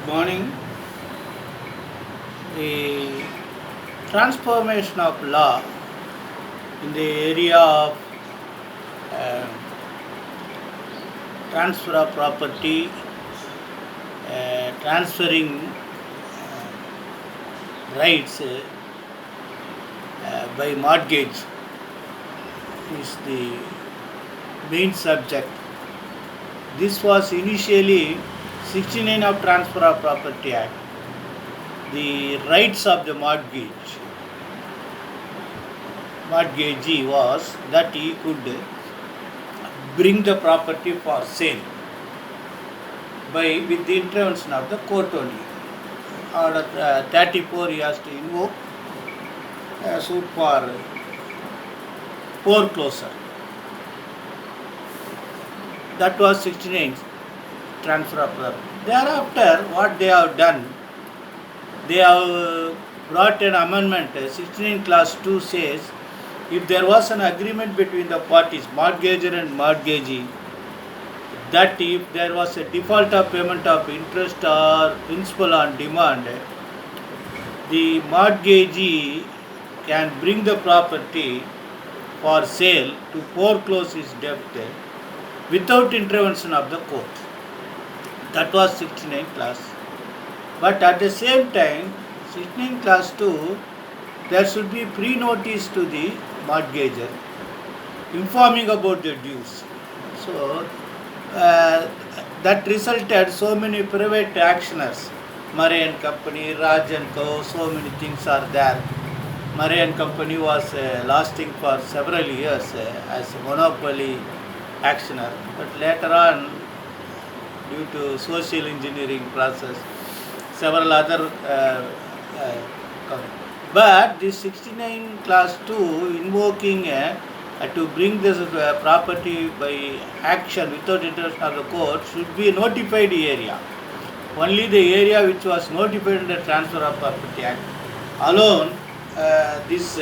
Morning. The transformation of law in the area of uh, transfer of property, transferring rights by mortgage is the main subject. This was initially 69 of Transfer of Property Act. The rights of the mortgagee was that he could bring the property for sale with the intervention of the court only. Order 34 he has to invoke a suit for foreclosure. That was 69 transfer of property. Thereafter, what they have done, they have brought an amendment. 69 clause 2 says, if there was an agreement between the parties, mortgager and mortgagee, that if there was a default of payment of interest or principal on demand, the mortgagee can bring the property for sale to foreclose his debt without intervention of the court. That was 69 clause. But at the same time, 69 clause 2, there should be pre-notice to the mortgager informing about the dues. So that resulted so many private actioners, Murray and Company, Raj and Co., so many things are there. Murray and Company was lasting for several years as a monopoly actioner, but later on, due to social engineering process, several other but this 69 clause 2 invoking to bring this property by action without intervention of the court should be a notified area. Only the area which was notified in the Transfer of Property Act alone this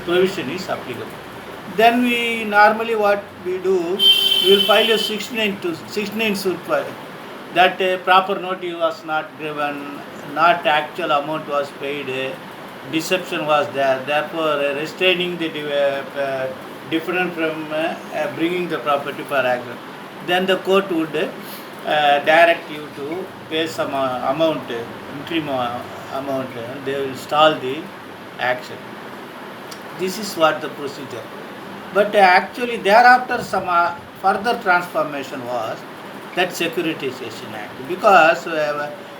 provision is applicable. Then we normally what we do, we will file a 69 suit file that proper notice was not given, not actual amount was paid, deception was there, therefore restraining the different from bringing the property for action. Then the court would direct you to pay some amount, interim amount, and they will stall the action. This is what the procedure. But actually thereafter some further transformation was that Securitization Act, because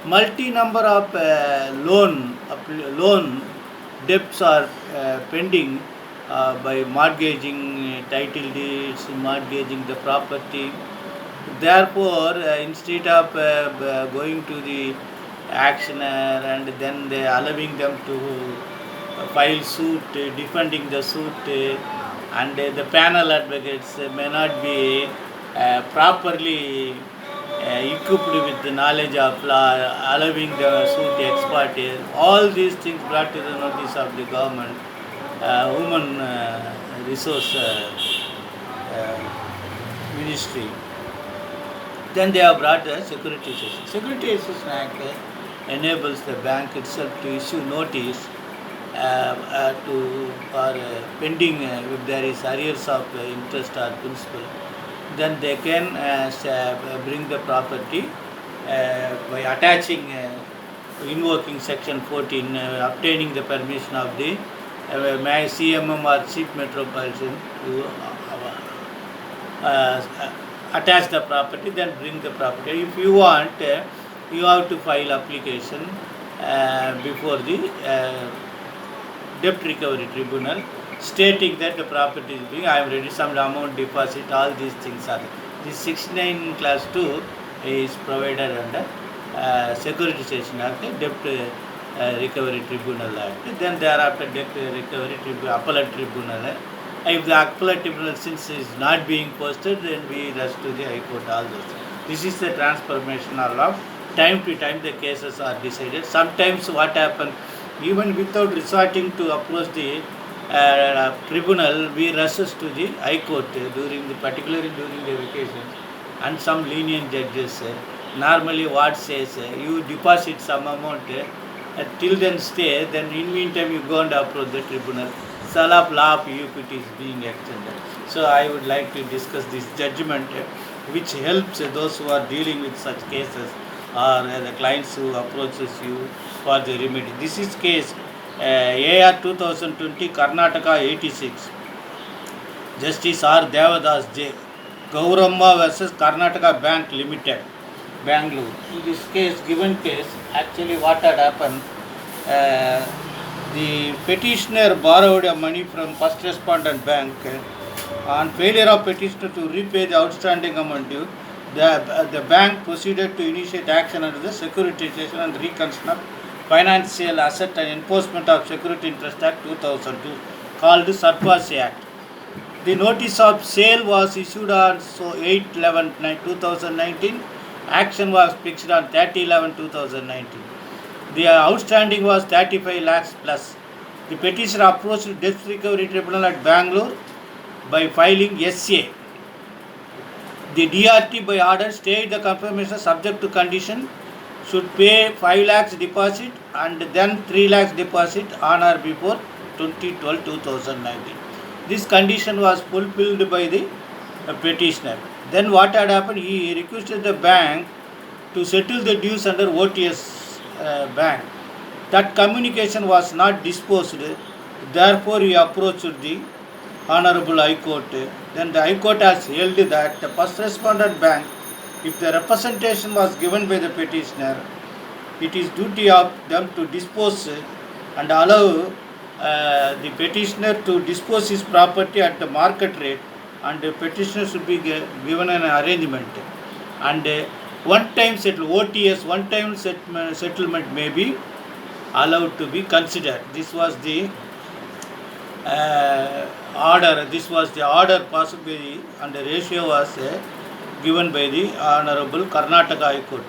multi-number of loan debts are pending by mortgaging title deeds, mortgaging the property. Therefore, instead of going to the actioner and then they allowing them to file suit, defending the suit, and the panel advocates may not be properly equipped with the knowledge of law, allowing the suit expert. All these things brought to the notice of the government, Human Resource Ministry. Then they have brought the Securitization. Securitization Act enables the bank itself to issue notice for pending if there is arrears of interest or principal. Then they can bring the property by attaching, invoking section 14, obtaining the permission of the CMM or Chief Metropolitan to attach the property, then bring the property. If you want, you have to file application before the Debt Recovery Tribunal, stating that the property is being, I am ready, some amount deposit, all these things are. This 69 clause 2 is provided under Securitization Act, Debt Recovery Tribunal Act. Then thereafter Debt Recovery Tribunal, Appellate Tribunal. If the Appellate Tribunal since is not being posted, then we rush to the High Court, all those. This is the transformational law. Time to time the cases are decided. Sometimes what happens, even without resorting to approach the tribunal, we rushes to the High Court particularly during the vacations, and some lenient judges normally what says, you deposit some amount, till then stay, then in meantime you go and approach the tribunal. Sale of law of equity is being extended. So I would like to discuss this judgment, which helps those who are dealing with such cases, or the clients who approaches you for the remedy. This is case AR 2020 Karnataka 86. Justice R. Devadas J. Gauramma versus Karnataka Bank Limited, Bangalore. In this case, given case, actually what had happened, the petitioner borrowed money from first respondent bank. On failure of petitioner to repay the outstanding amount due, the bank proceeded to initiate action under the Securitization and Reconstruction of Financial Asset and Enforcement of Security Interest Act 2002, called SARFAESI Act. The notice of sale was issued on 8/11/2019. Action was fixed on 30/11/2019. The outstanding was 35 lakhs plus. The petitioner approached Debt Recovery Tribunal at Bangalore by filing SA. The DRT by order stayed the confirmation subject to condition, should pay 5 lakhs deposit and then 3 lakhs deposit on or before 2012-2019. This condition was fulfilled by the petitioner. Then what had happened? He requested the bank to settle the dues under OTS bank. That communication was not disposed. Therefore, he approached the Honorable High Court. Then the High Court has held that the first respondent bank, if the representation was given by the petitioner, it is duty of them to dispose and allow the petitioner to dispose his property at the market rate, and the petitioner should be given an arrangement. And one-time OTS, one-time settlement may be allowed to be considered. This was the order. This was the order passed by the, and the ratio was given by the Honorable Karnataka High Court.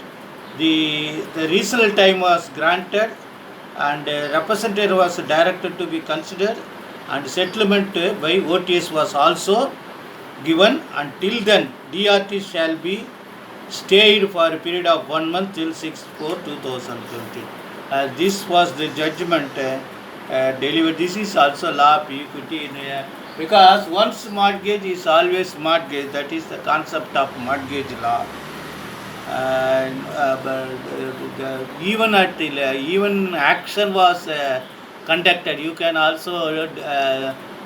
The reasonable time was granted, and representative was directed to be considered, and settlement by OTS was also given. Until then, DRT shall be stayed for a period of 1 month till 6/4/2020. This was the judgment delivered. This is also law of equity because once mortgage is always mortgage. That is the concept of mortgage law. Even action was conducted. You can also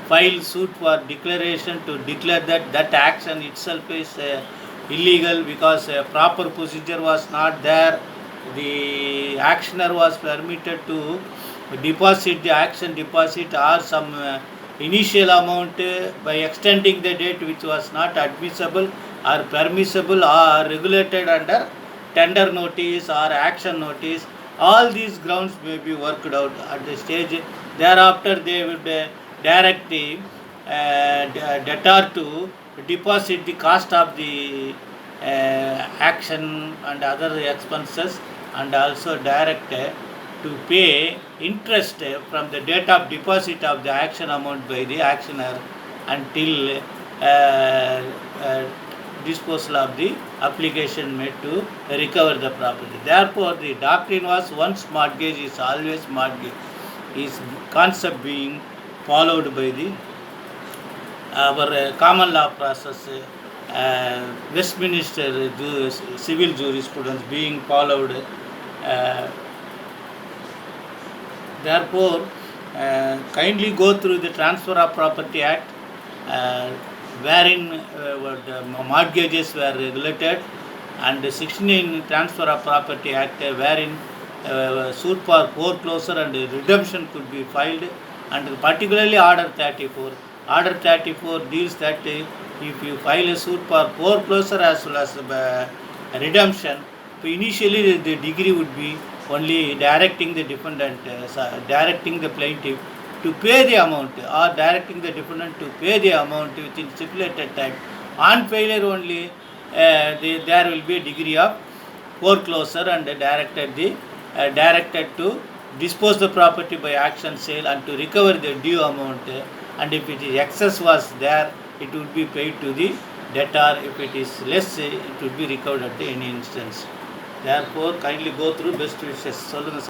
file suit for declaration to declare that action itself is illegal because proper procedure was not there. The actioner was permitted to deposit the action deposit or some initial amount by extending the date, which was not admissible or permissible or regulated under tender notice or action notice. All these grounds may be worked out at the stage. Thereafter, they would direct the debtor to deposit the cost of the action and other expenses, and also direct to pay interest from the date of deposit of the action amount by the actioner until disposal of the application made to recover the property. Therefore, the doctrine was once mortgage is always mortgage, is concept being followed by the our common law process, Westminster civil jurisprudence being followed. Therefore, kindly go through the Transfer of Property Act, wherein mortgages were regulated, and the 16 Transfer of Property Act, wherein suit for foreclosure and redemption could be filed, and particularly Order 34. Order 34 deals that if you file a suit for foreclosure as well as redemption, so initially the degree would be only directing the defendant, directing the plaintiff to pay the amount, or directing the defendant to pay the amount within stipulated time. On failure only, there will be a degree of foreclosure and directed to dispose the property by action sale and to recover the due amount. And if it is excess was there, it would be paid to the debtor. If it is less, it would be recovered at any instance. Therefore, kindly go through best wishes. சொல்லுங்க